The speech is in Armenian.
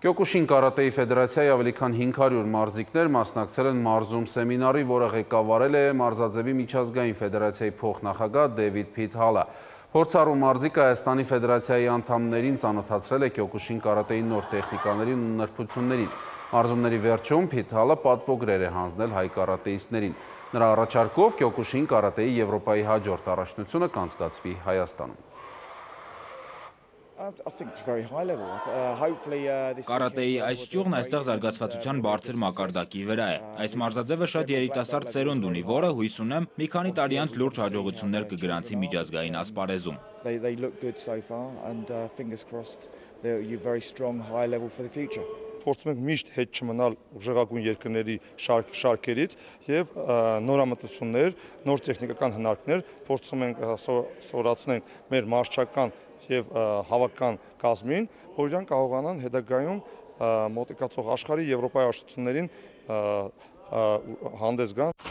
Կյոկուշին կարատեի ֆեդերացիայի ավելի քան 500 մարզիկներ մասնակցել են մարզում սեմինարի, որը ղեկավարել է Մարզաձևի միջազգային ֆեդերացիայի փոխնախագահ Դեվիդ Փիթհալը։ Փորձառու մարզիկը Հայաստանի ֆեդերացիայի անդամներին ծանոթացրել է Կյոկուշին կարատեի նոր տեխնիկաներին ու նրբություններին։ Մարզումների վերջում Փիթհալը պատվոգրեր է հանձնել հայ կարատեիստներին։ Նրա առաջարկով Կյոկուշին կարատեի Եվրոպայի հաջորդ առաջնությունը կանցկացվի Հայաստանում։ Կարատեի այս ճյուղն այստեղ զարգացվածության բարձր մակարդակի վրա է։ Այս մարզաձևը շատ երիտասարդ սերունդ ունի, որը հույս ունեմ մի քանի տարի անց լուրջ հաջողություններ կգրանցի միջազգային ասպարեզում։ Փորձում ենք միշտ հետ չմնալ ուժեղագույն երկրների շարքերից եւ նորամտություններ, նոր տեխնիկական հնարքներ փորձում ենք սովորացնել մեր մարզչական եւ հավաքական կազմին, որ իրան կարողանան հետագայում մոտիկացող աշխարհի Եվրոպայի աշխություններին հանդես գան։